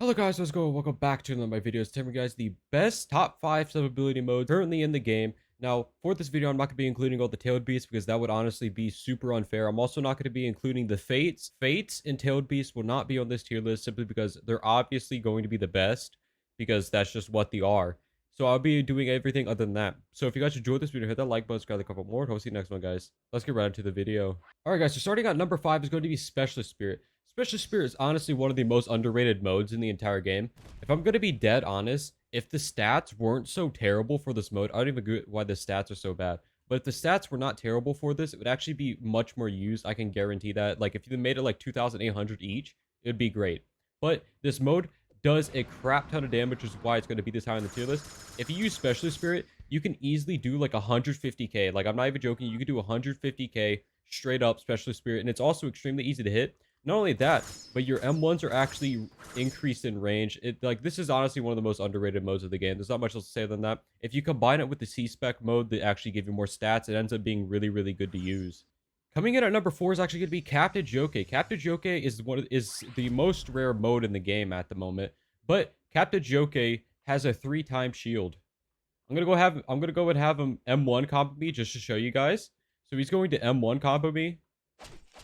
Hello guys, how's it going? Welcome back to another of my videos. Telling you guys the best top 5 sub-ability modes currently in the game. Now, for this video, I'm not going to be including all the tailed beasts because that would honestly be super unfair. I'm also not going to be including the fates. Fates and tailed beasts will not be on this tier list simply because they're obviously going to be the best because that's just what they are. So I'll be doing everything other than that. So if you guys enjoyed this video, hit that like button, subscribe, a couple more, and I'll see you next one, guys. Let's get right into the video. Alright guys, so starting at number 5 is going to be Specialist Spirit. Specialist Spirit is honestly one of the most underrated modes in the entire game. If I'm going to be dead honest, if the stats weren't so terrible for this mode, I don't even get why the stats are so bad. But if the stats were not terrible for this, it would actually be much more used. I can guarantee that. Like, if you made it like 2,800 each, it would be great. But this mode does a crap ton of damage, which is why it's going to be this high on the tier list. If you use Specialist Spirit, you can easily do like 150k. Like, I'm not even joking. You could do 150k straight up Specialist Spirit, and it's also extremely easy to hit. Not only that, but your M1s are actually increased in range. This is honestly one of the most underrated modes of the game. There's not much else to say than that. If you combine it with the C-Spec mode that actually give you more stats, it ends up being really, really good to use. Coming in at number 4 is actually going to be Captain Joke. Captain Joke is the most rare mode in the game at the moment, but Captain Joke has a 3-time shield. I'm gonna go and have him M1 combo me just to show you guys. So he's going to M1 combo me,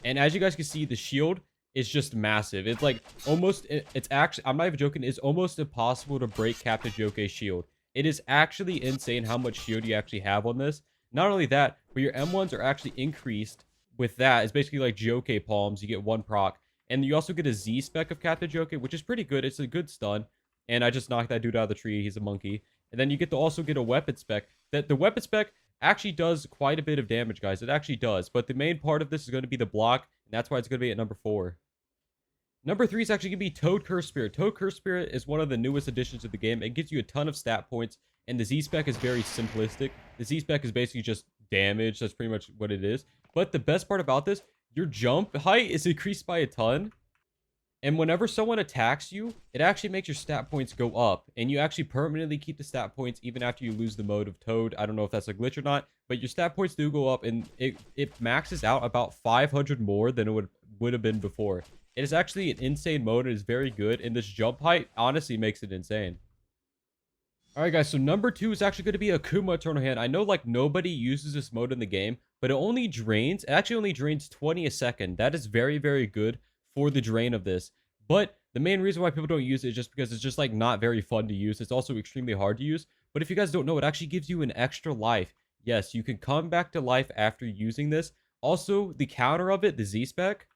and as you guys can see, the shield is just massive. It's like it's actually, I'm not even joking, it's almost impossible to break Captain Joke's shield. It is actually insane how much shield you actually have on this. Not only that, but your M1s are actually increased with that. It's basically like Joke palms. You get 1 proc. And you also get a Z spec of Captain Joke, which is pretty good. It's a good stun. And I just knocked that dude out of the tree. He's a monkey. And then you get to also get a weapon spec. The weapon spec actually does quite a bit of damage, guys. It actually does. But the main part of this is going to be the block. And that's why it's going to be at number 4. Number 3 is actually going to be Toad Curse Spirit. Toad Curse Spirit is one of the newest additions to the game. It gives you a ton of stat points, and the Z-Spec is very simplistic. The Z-Spec is basically just damage. That's pretty much what it is. But the best part about this, your jump height is increased by a ton. And whenever someone attacks you, it actually makes your stat points go up. And you actually permanently keep the stat points even after you lose the mode of Toad. I don't know if that's a glitch or not, but your stat points do go up, and it maxes out about 500 more than it would have been before. It is actually an insane mode. It is very good, and this jump height honestly makes it insane. Alright guys, so number 2 is actually going to be Akuma Turner. I know like nobody uses this mode in the game, but it actually only drains 20 a second. That is very, very good for the drain of this. But the main reason why people don't use it is just because it's just like not very fun to use. It's also extremely hard to use. But if you guys don't know, it actually gives you an extra life. Yes, you can come back to life after using this. Also, the counter of it, the Z-Spec,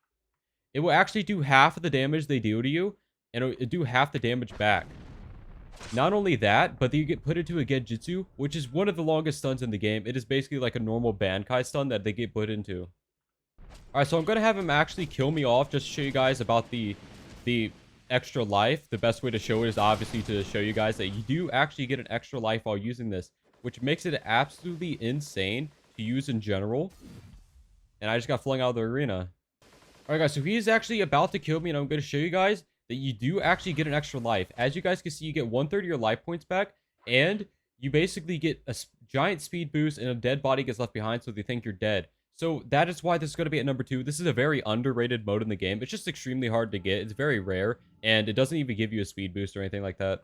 it will actually do half of the damage they do to you, and it'll do half the damage back. Not only that, but you get put into a Genjutsu, which is one of the longest stuns in the game. It is basically like a normal Bankai stun that they get put into. Alright, so I'm going to have him actually kill me off just to show you guys about the extra life. The best way to show it is obviously to show you guys that you do actually get an extra life while using this, which makes it absolutely insane to use in general. And I just got flung out of the arena. Alright guys, so he is actually about to kill me, and I'm going to show you guys that you do actually get an extra life. As you guys can see, you get 1/3 of your life points back, and you basically get a giant speed boost, and a dead body gets left behind, so they think you're dead. So that is why this is going to be at number 2. This is a very underrated mode in the game. It's just extremely hard to get. It's very rare, and it doesn't even give you a speed boost or anything like that.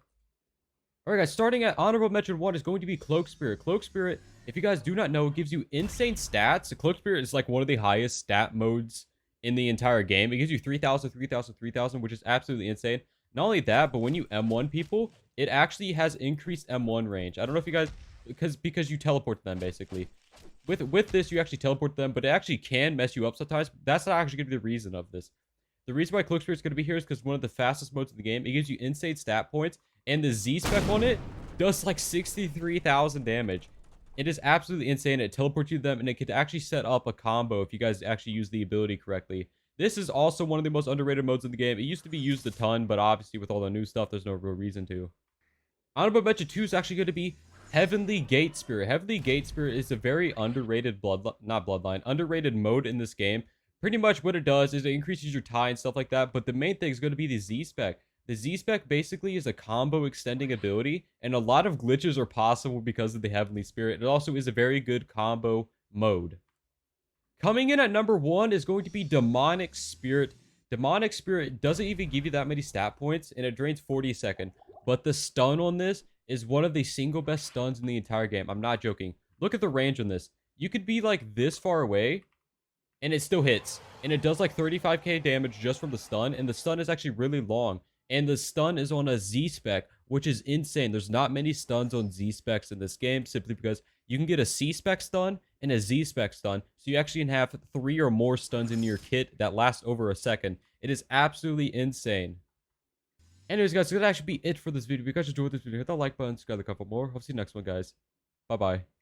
Alright guys, starting at Honorable Mention 1 is going to be Cloak Spirit. Cloak Spirit, if you guys do not know, gives you insane stats. The Cloak Spirit is like one of the highest stat modes in the entire game. It gives you 3,000, 3,000, 3,000, which is absolutely insane. Not only that, but when you M1 people, it actually has increased M1 range. I don't know if you guys, because you teleport them basically. With this, you actually teleport them, but it actually can mess you up sometimes. That's not actually going to be the reason of this. The reason why Cloak Spirit is going to be here is because one of the fastest modes in the game. It gives you insane stat points, and the Z spec on it does like 63,000 damage. It is absolutely insane. It teleports you to them, and it could actually set up a combo if you guys actually use the ability correctly. This is also one of the most underrated modes in the game. It used to be used a ton, but obviously with all the new stuff, there's no real reason to. Honorable Mention 2 is actually going to be Heavenly Gate Spirit. Heavenly Gate Spirit is a very underrated underrated mode in this game. Pretty much what it does is it increases your tie and stuff like that, but the main thing is going to be the Z-Spec. The Z-Spec basically is a combo extending ability, and a lot of glitches are possible because of the Heavenly Spirit. It also is a very good combo mode. Coming in at number 1 is going to be Demonic Spirit. Demonic Spirit doesn't even give you that many stat points, and it drains 40 a second. But the stun on this is one of the single best stuns in the entire game. I'm not joking. Look at the range on this. You could be like this far away, and it still hits. And it does like 35k damage just from the stun, and the stun is actually really long. And the stun is on a Z spec, which is insane. There's not many stuns on Z specs in this game, simply because you can get a C spec stun and a Z spec stun. So you actually can have 3 or more stuns in your kit that last over a second. It is absolutely insane. Anyways, guys, so that actually be it for this video. If you guys enjoyed this video, hit that like button, subscribe a couple more. Hope to see you next one, guys. Bye-bye.